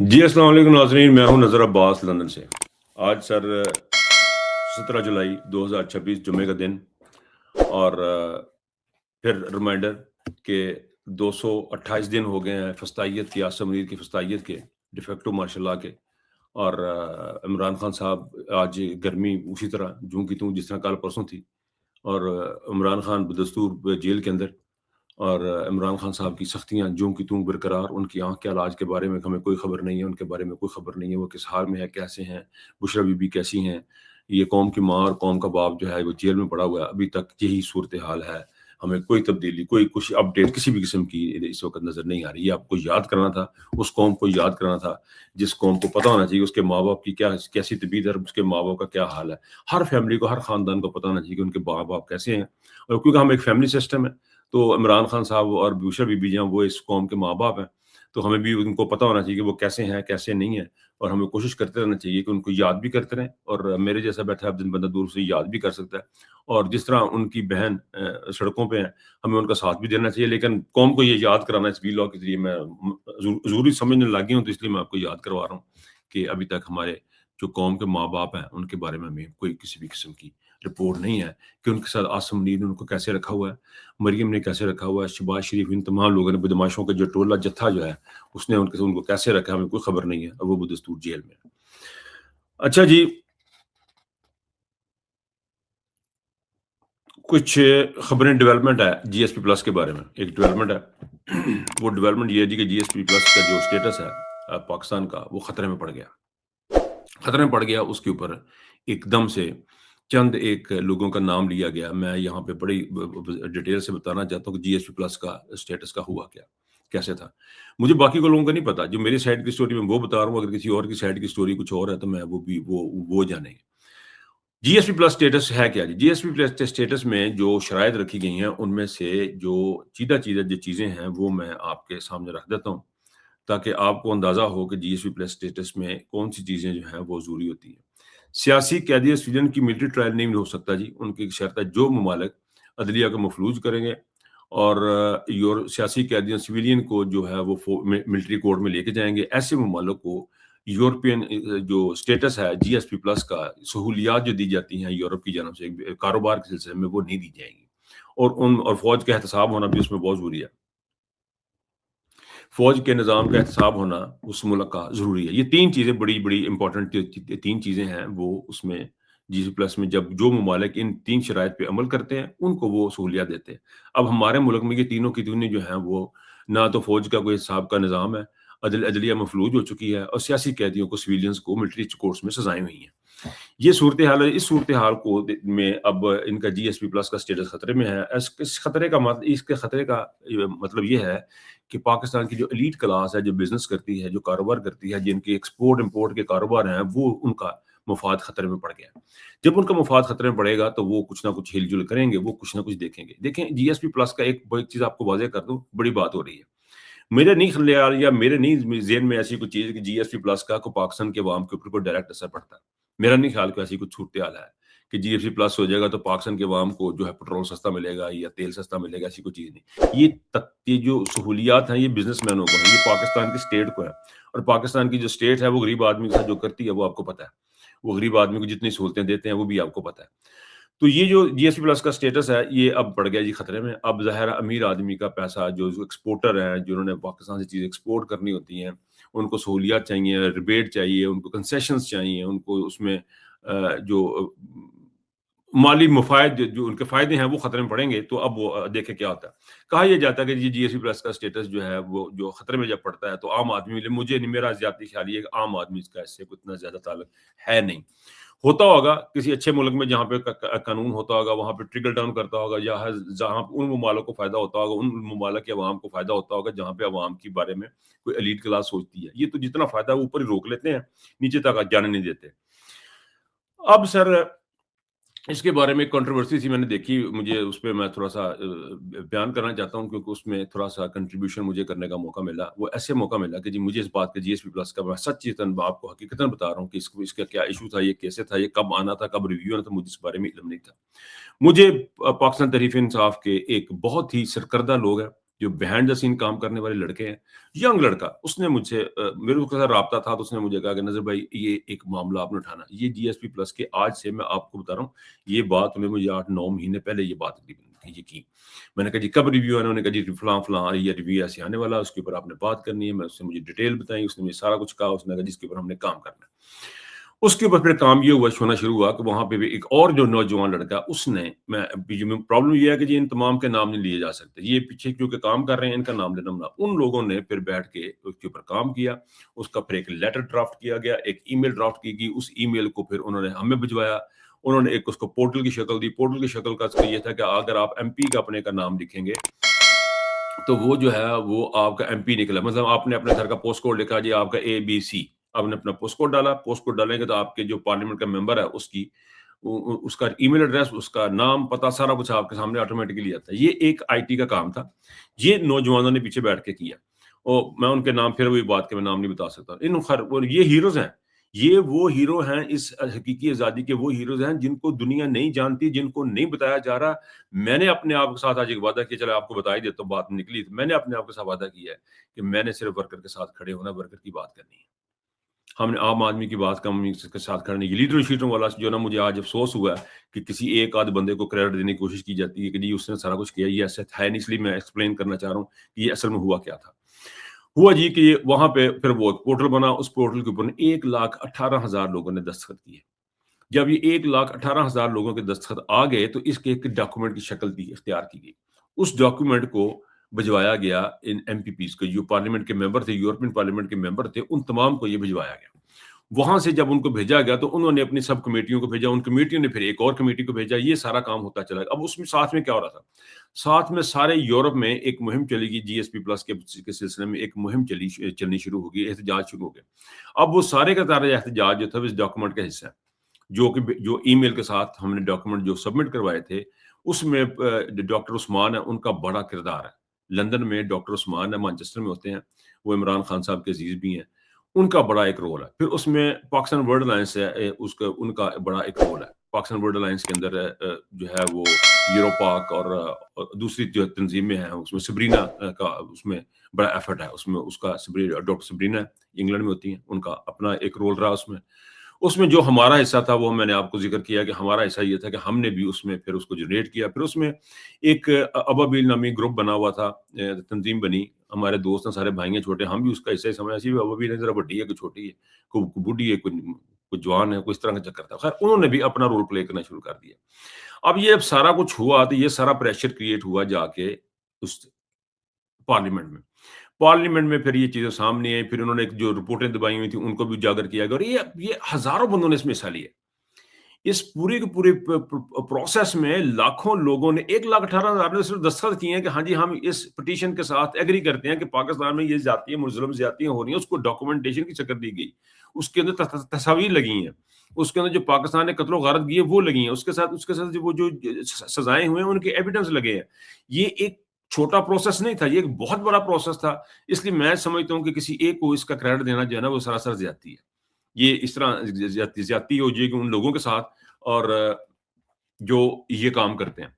जी अस्सलाम वालेकुम नाज़रीन, मैं हूं नज़र अब्बास लंदन से। आज सर 17 जुलाई 2026 जुमे का दिन और फिर रिमाइंडर कि 228 दिन हो गए हैं फस्तायत की, आसिम मुनीर की फस्तायत के, डिफेक्टो मार्शल लॉ के। और इमरान खान साहब आज गर्मी उसी तरह जूं की तूं जिस तरह कल परसों थी। और इमरान खान बदस्तूर जेल के अंदर। और इमरान खान साहब की सख्तियाँ ज्यों की त्यों बरकरार, उनकी आँख के इलाज के बारे में हमें कोई खबर नहीं है, उनके बारे में कोई खबर नहीं है, वो किस हाल में है, कैसे हैं, बुशरा बीबी कैसी हैं। ये कौम की माँ और कौम का बाप जो है वो जेल में पड़ा हुआ है, अभी तक यही सूरत हाल है। हमें कोई तब्दीली, कोई कुछ अपडेट किसी भी किस्म की इस वक्त नज़र नहीं आ रही। ये आपको याद करना था, उस कौम को याद करना था जिस कौम को पता होना चाहिए उसके माँ बाप की क्या कैसी तबीयत है, उसके माँ बाप का क्या हाल है। हर फैमिली को, हर खानदान को पता होना चाहिए कि उनके माँ बाप कैसे हैं। और क्योंकि हम एक फैमिली सिस्टम है, तो इमरान खान साहब और बुशरा बीबी जो हैं वो इस कौम के माँ बाप हैं, तो हमें भी उनको पता होना चाहिए कि वो कैसे हैं, कैसे नहीं है। और हमें कोशिश करते रहना चाहिए कि उनको याद भी करते रहें, और मेरे जैसा बैठा है दिन बंदा दूर से याद भी कर सकता है। और जिस तरह उनकी बहन सड़कों पे है, हमें उनका साथ भी देना चाहिए, लेकिन कौम को ये याद कराना इस वीलॉग के जरिए मैं ज़रूरी समझने लगी हूँ, तो इसलिए मैं आपको याद करवा रहा हूँ कि अभी तक हमारे जो कौम के माँ बाप हैं उनके बारे में हमें कोई किसी भी किस्म की रिपोर्ट नहीं है कि उनके साथ आसिम मुनीर ने उनको कैसे रखा हुआ है, मरियम ने कैसे रखा हुआ है, शहबाज शरीफ, इन तमाम लोगों ने, बदमाशों का जो टोला जत्था जो है, उसने उनको कैसे रखा है, हमें कोई खबर नहीं है, और वो बदस्तूर जेल में है। अच्छा जी, कुछ खबरें, डेवलपमेंट है जीएसपी प्लस के बारे में। एक डेवलपमेंट है वो डेवलपमेंट ये है जी कि जीएसपी प्लस का जो स्टेटस है पाकिस्तान का, वो खतरे में पड़ गया। खतरे में पड़ गया, उसके ऊपर एकदम से चंद एक लोगों का नाम लिया गया। मैं यहाँ पे बड़ी डिटेल से बताना चाहता हूँ कि जीएसपी प्लस का स्टेटस का हुआ क्या, कैसे था। मुझे बाकी को लोगों का नहीं पता, जो मेरी साइड की स्टोरी मैं वो बता रहा हूँ, अगर किसी और की साइड की स्टोरी कुछ और है तो मैं वो भी वो जानेंगे। जीएसपी प्लस स्टेटस है क्या जी? जीएसपी प्लस स्टेटस में जो शराइत रखी गई हैं, उनमें से जो चीज़ा चीज़ा जो चीज़ें हैं, वो मैं आपके सामने रख देता हूँ, ताकि आपको अंदाज़ा हो कि जीएसपी प्लस स्टेटस में कौन-सी चीज़ें जो हैं वो ज़रूरी होती हैं। सियासी कैदी सिविलियन की मिलिट्री ट्रायल नहीं हो सकता जी, उनकी एक शर्त है, जो ममालिक अदलिया को मफलूज करेंगे और सियासी कैदियों सिविलियन को जो है वो मिलिट्री कोर्ट में लेके जाएँगे, ऐसे ममालिक को यूरोपियन जो स्टेटस है जीएसपी प्लस का, सहूलियात जो दी जाती हैं यूरोप की जानब से कारोबार के सिलसिले में, वो नहीं दी जाएँगी। और फ़ौज का एहतसाब होना भी उसमें बहुत ज़रूरी है। फ़ौज के निज़ाम का एहतसाब होना उस मुल्क का ज़रूरी है। ये 3 चीज़ें बड़ी-बड़ी इम्पोर्टेंट 3 चीज़ें हैं, वो उसमें जीएसपी प्लस में, जब जो ममालिक इन 3 शराइत पे अमल करते हैं, उनको वो सहूलियत देते हैं। अब हमारे मुल्क में ये तीनों की तीनों जो हैं वो, ना तो फ़ौज का कोई हिसाब का निज़ाम है, अदलिया मफलूज हो चुकी है, और सियासी कैदियों को, सिविलियंस को मिलिट्री कोर्ट्स में सज़ाएँ हुई हैं। ये सूरत हाल है। इस सूरत हाल को में अब इनका जीएसपी प्लस का स्टेटस खतरे में है। इस खतरे का इसके खतरे का मतलब ये है कि पाकिस्तान की जो एलीट क्लास है, जो बिजनेस करती है, जो कारोबार करती है, जिनके एक्सपोर्ट इंपोर्ट के कारोबार हैं, वो उनका मुफाद खतरे में पड़ गया। जब उनका मुफाद खतरे में पड़ेगा तो वो कुछ ना कुछ हिल-जुल करेंगे, वो कुछ ना कुछ देखेंगे। देखें, जीएसपी प्लस का एक चीज़ आपको वाज़ेह कर दूँ, बड़ी बात हो रही है। मेरा नहीं ख्याल, या मेरे नहीं ज़हन में ऐसी कोई चीज़ है कि जीएसपी प्लस का को पाकिस्तान के अवाम के ऊपर कोई डायरेक्ट असर पड़ता है। मेरा नहीं ख्याल कि ऐसी कुछ सूरत-ए-हाल है कि जीएसपी प्लस हो जाएगा तो पाकिस्तान के अवाम को जो है पेट्रोल सस्ता मिलेगा या तेल सस्ता मिलेगा, ऐसी कोई चीज़ नहीं। ये जो सहूलियात हैं, ये बिज़नेसमैनों को हैं, ये पाकिस्तान की स्टेट को है। और पाकिस्तान की जो स्टेट है, वो गरीब आदमी के साथ जो करती है, वो आपको पता है। वो गरीब आदमी को जितनी सहूलतें देते हैं, वो भी आपको पता है। तो ये जो जीएसपी प्लस का स्टेटस है, ये अब पड़ गया जी खतरे में। अब ज़ाहिर है, अमीर आदमी का पैसा, जो एक्सपोर्टर हैं, जिन्होंने पाकिस्तान से चीज़ें एक्सपोर्ट करनी होती हैं, उनको सहूलियत चाहिए, रिबेट चाहिए, उनको कंसेशंस चाहिए, उनको उसमें जो माली मुफ़ायद जो उनके फ़ायदे हैं, वो खतरे में पड़ेंगे। तो अब वो देखें क्या होता है। कहा यह जाता है कि ये जीएसपी प्लस का स्टेटस जो है, वो जो खतरे में जब पड़ता है, तो आम आदमी, मुझे नहीं, मेरा ज़्यादती ख़्याल ये है कि आम आदमी इसका इससे इतना ज़्यादा ताल्लुक है नहीं। होता होगा किसी अच्छे मुल्क में, जहाँ पे कानून होता होगा, वहाँ पे ट्रिकल डाउन करता होगा, जहाँ उन ममालिक को फायदा होता होगा, उन ममालिक के अवाम को फायदा होता होगा, जहाँ पे अवाम के बारे में कोई एलीट क्लास सोचती है। ये तो जितना फायदा है ऊपर ही रोक लेते हैं, नीचे तक जाने नहीं देते। अब सर, इसके बारे में कंट्रोवर्सी सी मैंने देखी, मुझे उस पे मैं थोड़ा-सा बयान करना चाहता हूँ, क्योंकि उसमें थोड़ा-सा कंट्रीब्यूशन मुझे करने का मौका मिला। वो ऐसे मौका मिला कि जी, मुझे इस बात का जीएसपी प्लस का, मैं सच्चेतन आपको हकीकतन बता रहा हूँ कि इसका क्या इश्यू था, ये कैसे था, ये कब आना था, कब रिव्यू आना था, मुझे इस बारे में इल्म नहीं था। मुझे पाकिस्तान तहरीक-ए-इंसाफ के एक बहुत ही सरकर्दा लोग हैं, जो बिहाइंड द सीन काम करने वाले लड़के हैं, यंग लड़का, उसने मुझसे मेरे उसके साथ राब्ता था, तो उसने मुझे कहा कि नज़र भाई ये एक मामला आपने उठाना। ये जीएसपी प्लस के आज से मैं आपको बता रहा हूँ, ये बात उन्होंने मुझे 8-9 महीने पहले ये बात तकरीबन ये की। मैंने कहा जी कब रिव्यू आना? उन्होंने कहा जी फलां-फलां ये रिव्यू ऐसे आने वाला है, उसके ऊपर आपने बात करनी है। मैं उससे मुझे डिटेल बताई, उसने मुझे सारा कुछ कहा, उसने कहा जिसके ऊपर हमने काम करना है। उसके ऊपर फिर काम ये हुआ होना शुरू हुआ कि वहाँ पे भी एक और जो नौजवान लड़का उसने मैं अभी जो प्रॉब्लम ये है कि जी इन तमाम के नाम नहीं लिए जा सकते। ये पीछे क्योंकि काम कर रहे हैं, इनका नाम लेना मना। उन लोगों ने फिर बैठ के उसके ऊपर काम किया। उसका फिर एक लेटर ड्राफ्ट किया गया, एक ईमेल ड्राफ्ट की गई। उस ईमेल को फिर उन्होंने हमें भिजवाया। उन्होंने एक उसको पोर्टल की शक्ल दी। पोर्टल की शक्ल का उसका ये था कि अगर आप एमपी का अपने का नाम लिखेंगे, तो वो जो है वो आपका एमपी निकला। मतलब आपने अपने घर का पोस्ट कोड लिखा जी आपका ABC, आपने अपना पोस्ट कोड डाला, पोस्ट कोड डालेंगे तो आपके जो पार्लियामेंट का मेंबर है उसकी उसका ईमेल एड्रेस, उसका नाम, पता सारा कुछ आपके सामने ऑटोमेटिकली आता है। ये एक आईटी का काम था। ये नौजवानों ने पीछे बैठ के किया। और मैं उनके नाम फिर वही बात के मैं नाम नहीं बता सकता। इन खैर वो ये हीरोज़ हैं। ये वो हीरो हैं इस हकीकी आज़ादी के, वो हीरोज़ हैं जिनको दुनिया नहीं जानती, जिनको नहीं बताया जा रहा। मैंने अपने आप के साथ आज एक वादा किया, चलो आपको बता ही देता हूँ, बात निकली तो मैंने अपने आप के साथ वादा किया है कि मैंने सिर्फ वर्कर के साथ खड़े होना, वर्कर की बात करनी है। हमने आम आदमी की बात कम के साथ करने की लीडरशिप वाला जो ना मुझे आज अफसोस हुआ है कि किसी एक आध बंदे को क्रेडिट देने की कोशिश की जाती है कि जी उसने सारा कुछ किया। ये ऐसा है नहीं, इसलिए मैं एक्सप्लेन करना चाह रहा हूँ कि ये असल में हुआ क्या था। हुआ जी कि वहां पे फिर वो पोर्टल बना। उस पोर्टल के ऊपर 1,18,000 लोगों ने दस्तखत किए। जब ये 1,18,000 लोगों के दस्तखत आ गए तो इसके एक डॉक्यूमेंट की शक्ल दी इख्तियार की गई। उस डॉक्यूमेंट को भिजवाया गया इन एमपीपीज को, जो पार्लियामेंट के मेंबर थे, यूरोपियन पार्लियामेंट के मेंबर थे, उन तमाम को ये भिजवाया गया। वहां से जब उनको भेजा गया तो उन्होंने अपनी सब कमेटियों को भेजा, उन कमेटियों ने फिर एक और कमेटी को भेजा। ये सारा काम होता चला गया। अब उसमें साथ में क्या हो रहा था? साथ में सारे यूरोप में एक मुहिम चलेगी जीएसपी प्लस के सिलसिले में। एक मुहिम चलनी शुरू होगी, एहतजाज शुरू हो गया। अब वो सारे का सारा एहतजाज जो था इस डॉक्यूमेंट का हिस्सा है। जो ईमेल के साथ हमने डॉक्यूमेंट जो सबमिट करवाए थे, उसमें डॉक्टर उस्मान है, उनका बड़ा किरदार है। लंदन में डॉक्टर उस्मान है, मैनचेस्टर में होते हैं। वो इमरान खान साहब के अजीज भी हैं। उनका बड़ा एक रोल है। फिर उसमें पाकिस्तान वर्ल्ड अलायंस है, उसका उनका बड़ा एक रोल है। पाकिस्तान वर्ल्ड अलायंस के अंदर जो है वो यूरोपाक और दूसरी जो तंजीमें हैं, उसमें सबरीना का उसमें बड़ा एफर्ट है। उसमें उसका डॉक्टर सबरीना इंग्लैंड में होती हैं, उनका अपना एक रोल रहा उसमें। उसमें जो हमारा हिस्सा था वो मैंने आपको ज़िक्र किया कि हमारा हिस्सा ये था कि हमने भी उसमें फिर उसको जनरेट किया। फिर उसमें एक अबाबिल नामी ग्रुप बना हुआ था, तंज़ीम बनी। हमारे दोस्त हैं, सारे भाई हैं छोटे, हम भी उसका हिस्सा ही समझ। ऐसी भी अबाबिल है, ज़रा बड़ी है, कोई छोटी है, कोई बूढ़ी है, कोई जवान है, कोई इस तरह का चक्कर था। खैर उन्होंने भी अपना रोल प्ले करना शुरू कर दिया। अब सारा कुछ हुआ तो ये सारा प्रेशर क्रिएट हुआ जाके उस पार्लियामेंट में। पार्लियामेंट में फिर ये चीज़ें सामने आई, फिर उन्होंने जो रिपोर्टें दबाई हुई थी, उनको भी उजागर किया गया और ये हज़ारों बंदों ने इसमें हिस्सा लिया। इस पूरे के पूरे प्रोसेस में लाखों लोगों ने 1,18,000 ने सिर्फ दस्तखत किए हैं कि हाँ जी, हम इस पिटीशन के साथ एग्री करते हैं कि पाकिस्तान में ये ज़्यादतियाँ, मुज़लिम ज़्यादतियाँ हो रही हैं। उसको डॉक्यूमेंटेशन की शक्ल दी गई। उसके अंदर तस्वीर लगी हैं। उसके अंदर जो पाकिस्तान ने कत्ल-ओ-गारत की है, वो लगी हैं। उसके साथ जो सज़ाएँ हुए हैं, उनके एविडेंस लगे हैं। ये एक छोटा प्रोसेस नहीं था, ये एक बहुत बड़ा प्रोसेस था। इसलिए मैं समझता हूँ कि किसी एक को इसका क्रेडिट देना जो है ना, वो सरासर ज़्यादती है। ये इस तरह ज़्यादती हो जाएगी उन लोगों के साथ और जो ये काम करते हैं।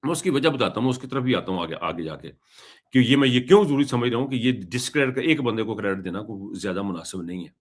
मैं उसकी वजह बताता हूँ, मैं उसकी तरफ भी आता हूँ आगे आगे जाके कि मैं ये क्यों ज़रूरी समझ रहा हूँ कि ये डिस्क्रेडिट एक बंदे को क्रेडिट देना कोई ज़्यादा मुनासिब नहीं है।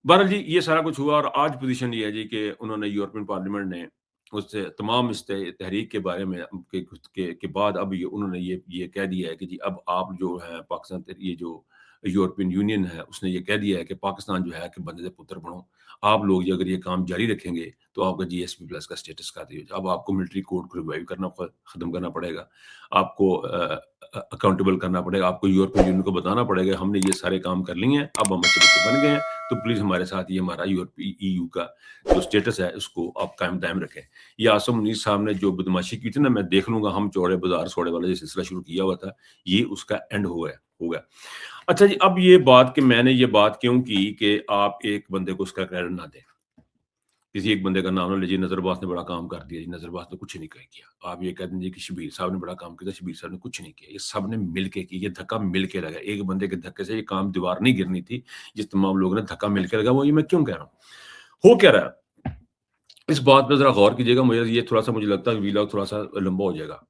बहरहाल जी, ये सारा कुछ हुआ और आज पोज़ीशन ये है जी कि उन्होंने यूरोपियन पार्लियामेंट ने उससे तमाम इस तहरीक के बारे में के बाद अब उन्होंने ये कह दिया है कि जी अब आप जो है पाकिस्तान, ये जो यूरोपियन यूनियन है उसने ये कह दिया है कि पाकिस्तान जो है कि बंदे से पुत्र बनो। आप लोग ये अगर ये काम जारी रखेंगे तो आपका जीएसपी प्लस का स्टेटस कर दिया जाए। अब आपको मिलिट्री कोड को रिवाइव करना खत्म करना पड़ेगा। आपको अकाउंटेबल करना पड़ेगा। आपको यूरोपियन यूनियन को बताना पड़ेगा हमने ये सारे काम कर लिए हैं, अब हम अच्छे बच्चे बन गए हैं, तो प्लीज़ हमारे साथ ये हमारा ईयू का जो स्टेटस है उसको आप कायम दायम रखें। ये आसिम मुनीर साहब ने जो बदमाशी की थी ना, मैं देख लूँगा हम चौड़े बाज़ार सौड़े वाला जो सिलसिला शुरू किया हुआ था, ये उसका एंड हो गया। अच्छा जी, अब ये बात कि मैंने ये बात क्यों की कि आप एक बंदे को उसका क्रेडिट ना दें। किसी एक बंदे का नाम ना लीजिए, नज़रबाज़ ने बड़ा काम कर दिया जी, नज़रबाज़ ने कुछ नहीं किया। आप ये कह दीजिए कि शब्बीर साहब ने बड़ा काम किया, शब्बीर साहब ने कुछ नहीं किया। ये सब ने मिल के किया, ये धक्का मिल के लगा। एक बंदे के धक्के से ये काम दीवार नहीं गिरनी थी। जिस तमाम लोगों ने धक्का मिल के लगा, वो ये मैं क्यों कह रहा हूँ? हो क्या रहा है? इस बात पे ज़रा गौर कीजिएगा। मुझे लगता है वीलॉग थोड़ा-सा लंबा हो जाएगा।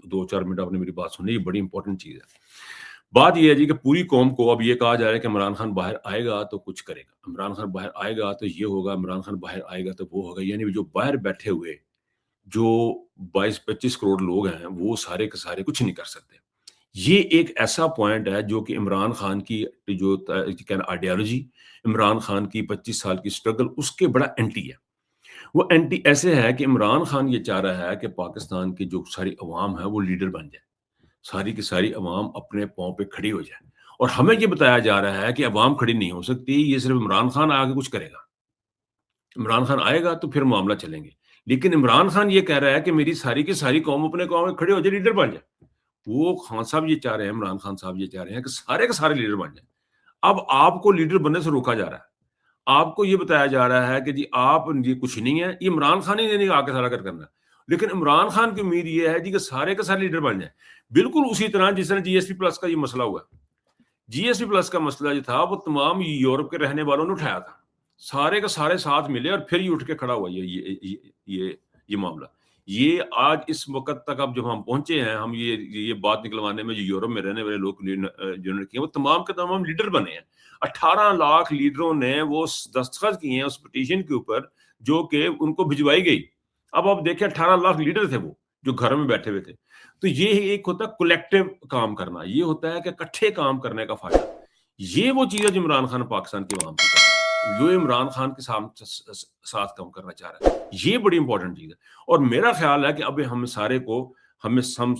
دو چار منٹ آپ نے میری بات سنی, یہ بڑی امپورٹنٹ چیز ہے. بات یہ ہے جی کہ پوری قوم کو اب یہ کہا جا رہا ہے کہ عمران خان باہر آئے گا تو کچھ کرے گا, عمران خان باہر آئے گا تو یہ ہوگا, عمران خان باہر آئے گا تو وہ ہوگا. یعنی جو باہر بیٹھے ہوئے جو 22-25 کروڑ لوگ ہیں وہ سارے کے سارے کچھ نہیں کر سکتے. یہ ایک ایسا پوائنٹ ہے جو کہ عمران خان کی جو آئیڈیالوجی, عمران خان کی 25 سال کی سٹرگل, اس کے بڑا اینٹی ہے. وہ اینٹی ایسے ہے کہ عمران خان یہ چاہ رہا ہے کہ پاکستان کی جو ساری عوام ہے وہ لیڈر بن جائے, ساری کی ساری عوام اپنے پاؤں پہ کھڑی ہو جائے. اور ہمیں یہ بتایا جا رہا ہے کہ عوام کھڑی نہیں ہو سکتی, یہ صرف عمران خان آگے کچھ کرے گا, عمران خان آئے گا تو پھر معاملہ چلیں گے. لیکن عمران خان یہ کہہ رہا ہے کہ میری ساری کی ساری قوم اپنے قوم میں کھڑے ہو جائے, لیڈر بن جائے. وہ خان صاحب یہ چاہ رہے ہیں, عمران خان صاحب یہ چاہ رہے ہیں کہ سارے کے سارے لیڈر بن جائیں. اب آپ کو لیڈر بننے سے روکا جا رہا ہے, آپ کو یہ بتایا جا رہا ہے کہ جی آپ یہ کچھ نہیں ہے, یہ عمران خان ہی نہیں آ کے سارا کرنا ہے. لیکن عمران خان کی امید یہ ہے جی کہ سارے کے سارے لیڈر بن جائیں. بالکل اسی طرح جس طرح جی ایس پی پلس کا یہ مسئلہ ہوا, جی ایس پی پلس کا مسئلہ جو تھا وہ تمام یورپ کے رہنے والوں نے اٹھایا تھا, سارے کے سارے ساتھ ملے اور پھر یہ اٹھ کے کھڑا ہوا یہ معاملہ. یہ آج اس وقت تک اب جب ہم پہنچے ہیں, ہم یہ بات نکلوانے میں جو یورپ میں رہنے والے لوگ جنہوں نے کیے وہ تمام کے تمام لیڈر بنے ہیں. 18 لاکھ لیڈروں نے وہ دستخط کیے ہیں اس پٹیشن کے اوپر جو کہ ان کو بھجوائی گئی. اب آپ دیکھیں 18 لاکھ لیڈر تھے وہ جو گھروں میں بیٹھے ہوئے تھے. تو یہ ایک ہوتا ہے کولیکٹیو کام کرنا, یہ ہوتا ہے کہ اکٹھے کام کرنے کا فائدہ. یہ وہ چیز ہے جو عمران خان پاکستان کے عوام کی جو عمران خان کے ساتھ کام کرنا چاہ رہا ہے, یہ بڑی امپورٹنٹ چیز ہے. اور میرا خیال ہے کہ اب ہم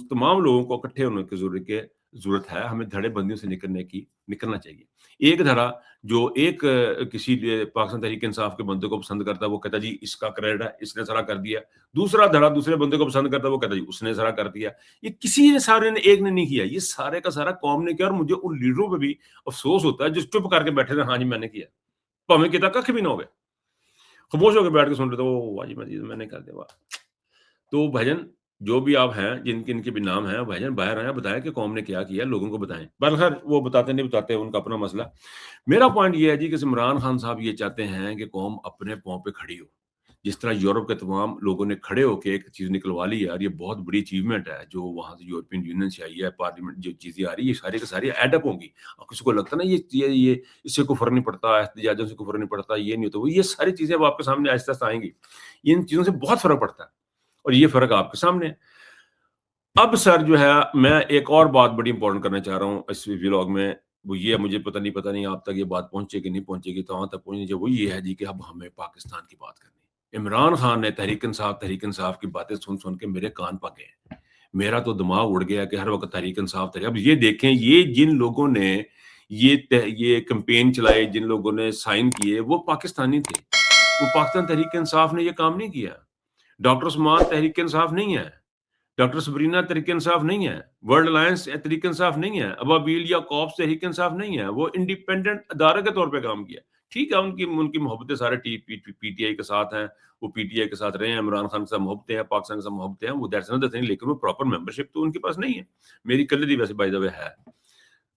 تمام لوگوں کو اکٹھے ہونے کی ضرورت ہے. ہمیں دھڑے بندیوں سے نکلنا چاہیے. ایک دھڑا جو ایک کسی پاکستان تحریک انصاف کے بندے کو پسند کرتا ہے وہ کہتا جی اس کا کریڈٹ ہے, اس نے سارا کر دیا. دوسرا دھڑا دوسرے بندے کو پسند کرتا ہے وہ کہتا جی اس نے سارا کر دیا. یہ کسی نے سارے نے ایک نے نہیں کیا, یہ سارے کا سارا قوم نے کیا. اور مجھے ان لیڈروں پہ بھی افسوس ہوتا ہے جو چپ کر کے بیٹھے تھے, ہاں جی میں نے کیا, پاویں کتا کھ بھی نہ ہو گئے, خاموش ہو کے بیٹھ کے سن رہے تھے, وہ واہ جی میں نے کر دیا. تو بھجن جو بھی آپ ہیں جن کے بھی نام ہیں بھجن باہر آئیں, بتائیں کہ قوم نے کیا کیا, لوگوں کو بتائیں. بہرخیر وہ بتاتے نہیں بتاتے, ان کا اپنا مسئلہ. میرا پوائنٹ یہ ہے جی کہ عمران خان صاحب یہ چاہتے ہیں کہ قوم اپنے پاؤں پہ کھڑی ہو, جس طرح یورپ کے تمام لوگوں نے کھڑے ہو کے ایک چیز نکلوا لی ہے. اور یہ بہت بڑی اچیومنٹ ہے جو وہاں سے یورپین یونین سے آئی ہے, پارلیمنٹ جو چیزیں آ رہی ہے یہ ساری کے ساری ایڈ اپ ہوں گی. اور کسی کو لگتا نا یہ اس سے کوئی فرق نہیں پڑتا, احتجاجوں سے کوئی فرق نہیں پڑتا, یہ نہیں ہوتا, وہ یہ ساری چیزیں اب آپ کے سامنے آہستہ آہستہ آئیں گی. ان چیزوں سے بہت فرق پڑتا ہے اور یہ فرق آپ کے سامنے ہے. اب سر جو ہے میں ایک اور بات بڑی امپورٹنٹ کرنا چاہ رہا ہوں اس ویلاگ میں, وہ یہ مجھے پتہ نہیں آپ تک یہ بات پہنچے گی نہیں پہنچے گی, تو وہاں تک پہنچنی چاہیے. وہ یہ ہے جی کہ اب ہمیں پاکستان کی بات کرنی ہے. عمران خان نے تحریک انصاف کی باتیں سن کے میرے کان پک گئے, میرا تو دماغ اڑ گیا کہ ہر وقت تحریک انصاف. اب یہ دیکھیں, یہ جن لوگوں نے یہ کمپین چلائے, جن لوگوں نے سائن کیے, وہ پاکستانی تھے. وہ پاکستان تحریک انصاف نے یہ کام نہیں کیا. ڈاکٹر عثمان تحریک انصاف نہیں ہے, ڈاکٹر سبرینا تحریک انصاف نہیں ہے, ورلڈ الائنس تحریک انصاف نہیں ہے, ابابیل یا کوپس تحریک انصاف نہیں ہے. وہ انڈیپینڈنٹ ادارے کے طور پہ کام کیا. ٹھیک ہے, ان کی محبتیں سارے پی ٹی آئی کے ساتھ ہیں, وہ پی ٹی آئی کے ساتھ رہے ہیں, عمران خان کے ساتھ محبتیں ہیں, پاکستان کے ساتھ محبتیں ہیں, وہ دیٹس انادر تھنگ. لیکن وہ پراپر ممبرشپ تو ان کے پاس نہیں ہے. میری کلے ویسے بائی دا وے ہے,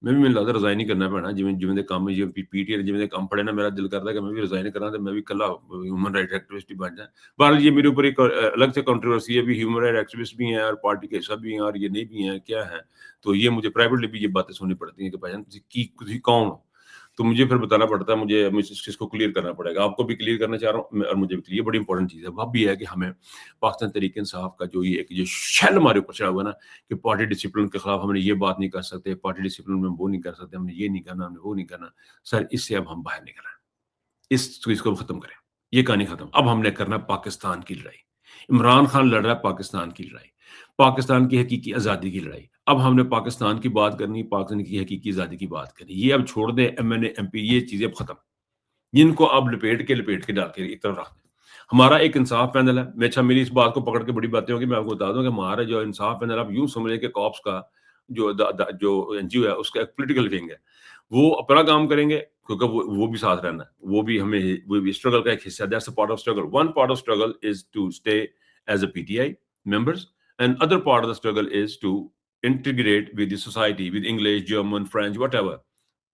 میں بھی لگتا ریزائن نہیں کرنا پینا جی کام پی ٹی آئی جی کام پڑے نا, میرا دل کرتا ہے کہ میں بھی ریزائن کرا تو میں بھی کلا ہیومن رائٹ ایکٹیوسٹ بن جائیں. بہرحال یہ میرے اوپر ایک الگ سے کنٹروورسی ہے, بھی ہیومن رائٹ ایکٹیوسٹ بھی ہیں اور پارٹی کے حصہ بھی ہیں اور یہ نہیں بھی ہیں, کیا ہیں. تو یہ مجھے پرائیویٹلی بھی یہ باتیں سننی پڑتی ہیں کہ بھائی کسی کون ہو, تو مجھے پھر بتانا پڑتا ہے, مجھے اس چیز کو کلیئر کرنا پڑے گا. آپ کو بھی کلیئر کرنا چاہ رہا ہوں اور مجھے بھی کلیئر. بڑی امپورٹنٹ چیز ہے وہ بھی ہے کہ ہمیں پاکستان تحریک انصاف کا جو یہ شیل ہمارے اوپر چڑھا ہوا ہے نا کہ پارٹی ڈسپلن کے خلاف ہم نے یہ بات نہیں کر سکتے, پارٹی ڈسپلن میں وہ نہیں کر سکتے, ہم نے یہ نہیں کرنا, ہم نے وہ نہیں کرنا. سر اس سے اب ہم باہر نکلیں, اس چیز کو ختم کریں, یہ کہانی ختم. اب ہم نے کرنا پاکستان کی لڑائی. عمران خان لڑ رہا ہے پاکستان کی لڑائی, پاکستان کی حقیقی آزادی کی لڑائی. اب ہم نے پاکستان کی بات کرنی, پاکستان کی حقیقی آزادی کی بات کرنی. یہ اب چھوڑ دیں M N A M P, یہ چیزیں اب ختم, جن کو اب لپیٹ کے ڈال کے ایک طرف رکھ دیں. ہمارا ایک انصاف پینل ہے. میں اچھا میری اس بات کو پکڑ کے بڑی باتیں ہوگی, میں آپ کو بتا دوں کہ ہمارا جو انصاف پینل, آپ یوں سمجھیں کہ کوپس کا جو این جی او ہے اس کا ایک پولیٹیکل ونگ ہے, وہ اپنا کام کریں گے کیونکہ وہ بھی ساتھ رہنا ہے, وہ بھی ہمیں وہ بھی اسٹرگل کا ایک حصہ ہے. That's a part of struggle. One part of struggle is to stay as a P T I members, and other part of the struggle is to integrate with the society, with English, German, French, whatever.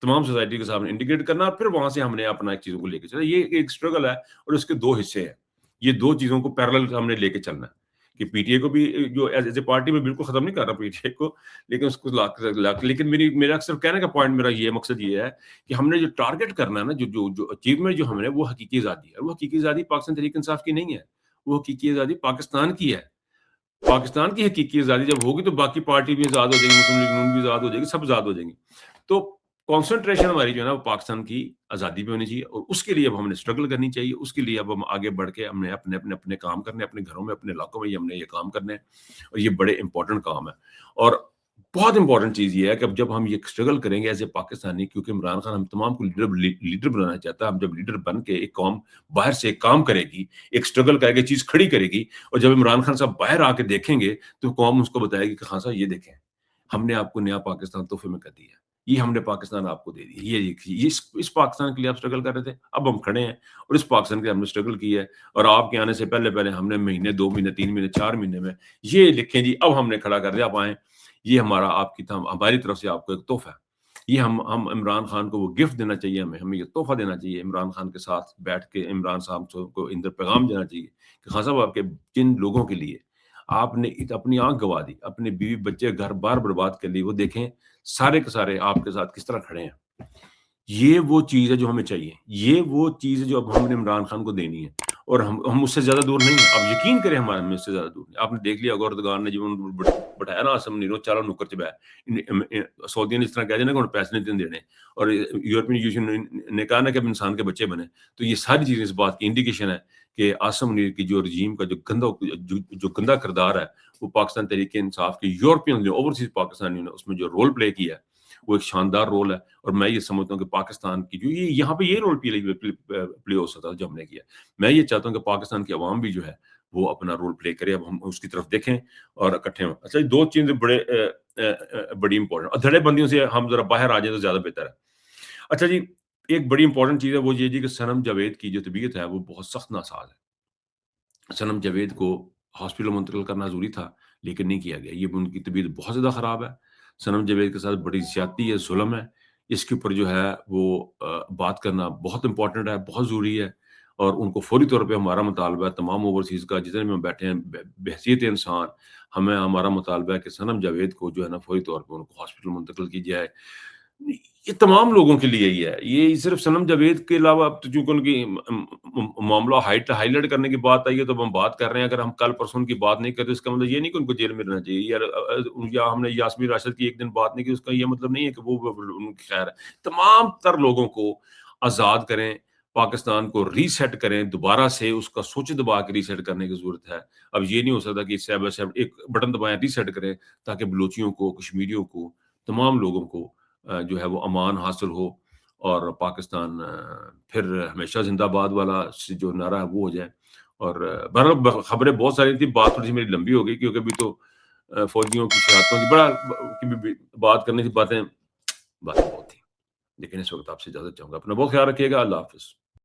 تمام society کے سامنے integrate کرنا, اور پھر وہاں سے ہم نے اپنا ایک چیزوں کو لے کے چلنا. یہ ایک اسٹرگل ہے اور اس کے دو حصے ہیں. یہ دو چیزوں کو پیرلل ہم نے لے کے چلنا ہے. کہ پی ٹی اے کو بھی جو ایز اے پارٹی میں بالکل ختم نہیں کر رہا پی ٹی اے کو، لیکن اس کو لیکن میرا اکثر کہنے کا پوائنٹ میرا یہ مقصد یہ ہے کہ ہم نے جو ٹارگٹ کرنا ہے نا، جو اچیومنٹ جو ہم نے، وہ حقیقی آزادی ہے. وہ حقیقی آزادی پاکستان تحریک انصاف کی نہیں ہے، وہ حقیقی آزادی پاکستان کی ہے. پاکستان کی حقیقی آزادی جب ہوگی تو باقی پارٹی بھی آزاد ہو جائیں گی، مسلم لیگ نون بھی آزاد ہو جائے گی، سب آزاد ہو جائیں گے. تو کانسنٹریشن ہماری جو ہے نا وہ پاکستان کی آزادی پہ ہونی چاہیے، اور اس کے لیے اب ہم نے اسٹرگل کرنی چاہیے. اس کے لیے اب ہم آگے بڑھ کے ہم نے اپنے کام کرنے، اپنے گھروں میں، اپنے علاقوں میں ہم نے یہ کام کرنے ہیں، اور یہ بڑے امپورٹنٹ کام ہے. اور بہت امپورٹنٹ چیز یہ ہے کہ اب جب ہم یہ اسٹرگل کریں گے ایز اے پاکستانی، کیونکہ عمران خان ہم تمام کو لیڈر بنانا چاہتا ہے. ہم جب لیڈر بن کے ایک قوم باہر سے ایک کام کرے گی، ایک اسٹرگل کرے گی، چیز کھڑی کرے گی، اور جب عمران خان صاحب باہر آ کے دیکھیں گے تو قوم اس کو بتائے گی کہ خان صاحب یہ دیکھیں، ہم نے آپ کو نیا پاکستان تحفے میں کر دیا ہے، یہ ہم نے پاکستان آپ کو دے دیا، یہ دیکھیے، یہ اس پاکستان کے لیے آپ اسٹرگل کر رہے تھے، اب ہم کھڑے ہیں اور اس پاکستان کے لیے ہم نے اسٹرگل کی ہے. اور آپ کے آنے سے پہلے ہم نے مہینے، 2 مہینے، 3 مہینے، 4 مہینے میں یہ لکھیں جی، اب ہم نے کھڑا کر دیا، آپ آئیں، یہ ہماری طرف سے آپ کو ایک تحفہ ہے. یہ ہم عمران خان کو وہ گفٹ دینا چاہیے، ہمیں یہ تحفہ دینا چاہیے. عمران خان کے ساتھ بیٹھ کے عمران صاحب کو اندر پیغام دینا چاہیے کہ خان صاحب، آپ کے جن لوگوں کے لیے آپ نے اپنی آنکھ گوا دی، اپنے بیوی بچے گھر بار برباد کر لی، وہ دیکھیں سارے کے سارے آپ کے ساتھ کس طرح کھڑے ہیں. یہ وہ چیز ہے جو ہمیں چاہیے، یہ وہ چیز ہے جو اب ہم نے عمران خان کو دینی ہے، اور ہم اس سے زیادہ دور نہیں ہیں. آپ یقین کریں، ہمارے میں اس سے زیادہ دور نہیں. آپ نے دیکھ لیا اردوغان نے جو بٹھایا نا آسم نیرو چاروں نکر چ بہ سعودیہ نے اس طرح کہہ دیا نا کہ انہوں نے پیسے نہیں دینے، اور یورپین یونین نے کہا نا کہ اب انسان کے بچے بنے. تو یہ ساری چیزیں اس بات کی انڈیکیشن ہے کہ آسم منیر کی جو رجیم کا جو گندا کردار ہے، وہ پاکستان تحریک انصاف کی یورپین اوورسیز پاکستانیوں نے اس میں جو رول پلے کیا ہے، وہ ایک شاندار رول ہے. اور میں یہ سمجھتا ہوں کہ پاکستان کی جو یہاں پہ یہ رول پلے ہو سکتا ہے جو ہم نے کیا. میں یہ چاہتا ہوں کہ پاکستان کی عوام بھی جو ہے وہ اپنا رول پلے کرے. اب ہم اس کی طرف دیکھیں اور اکٹھے ہوں. اچھا، 2 چیزیں بڑی امپورٹنٹ، اور دھڑے بندیوں سے ہم ذرا باہر آ جائیں تو زیادہ بہتر ہے. اچھا جی، ایک بڑی امپورٹنٹ چیز ہے وہ یہ جی کہ صنم جاوید کی جو طبیعت ہے وہ بہت سخت ناساز ہے. صنم جاوید کو ہاسپٹل منتقل کرنا ضروری تھا لیکن نہیں کیا گیا. یہ ان کی طبیعت بہت زیادہ خراب ہے. صنم جاوید کے ساتھ بڑی زیادتی ہے، ظلم ہے. اس کے اوپر جو ہے وہ بات کرنا بہت امپورٹنٹ ہے، بہت ضروری ہے. اور ان کو فوری طور پہ ہمارا مطالبہ ہے، تمام اوورسیز کا جتنے بھی ہم بیٹھے ہیں بحیثیت انسان، ہمارا مطالبہ ہے کہ صنم جاوید کو جو ہے نا فوری طور پہ ان کو ہاسپٹل منتقل کی جائے. یہ تمام لوگوں کے لیے ہی ہے. یہ صرف صنم جاوید کے علاوہ چونکہ ان کی معاملہ ہائی لائٹ کرنے کی بات آئی ہے تو ہم بات کر رہے ہیں. اگر ہم کل پرسوں کی بات نہیں کرتے اس کا مطلب یہ نہیں کہ ان کو جیل میں رہنا چاہیے، یا ہم نے یاسمین راشد کی ایک دن بات نہیں کی اس کا یہ مطلب نہیں ہے کہ وہ ان کی خیر ہے. تمام تر لوگوں کو آزاد کریں، پاکستان کو ری سیٹ کریں، دوبارہ سے اس کا سوچ دبا کے ری سیٹ کرنے کی ضرورت ہے. اب یہ نہیں ہو سکتا کہ ایک بٹن دبائیں ری سیٹ کریں تاکہ بلوچیوں کو، کشمیریوں کو، تمام لوگوں کو جو ہے وہ امان حاصل ہو، اور پاکستان پھر ہمیشہ زندہ باد والا جو نعرہ ہے وہ ہو جائے. اور بہرحال خبریں بہت ساری تھیں، بات تھوڑی سی میری لمبی ہو گئی کیونکہ ابھی تو فوجیوں کی شہادتوں کی بڑا بات کرنے کی باتیں بہت تھیں. لیکن اس وقت آپ سے اجازت چاہوں گا. اپنا بہت خیال رکھیے گا. اللہ حافظ.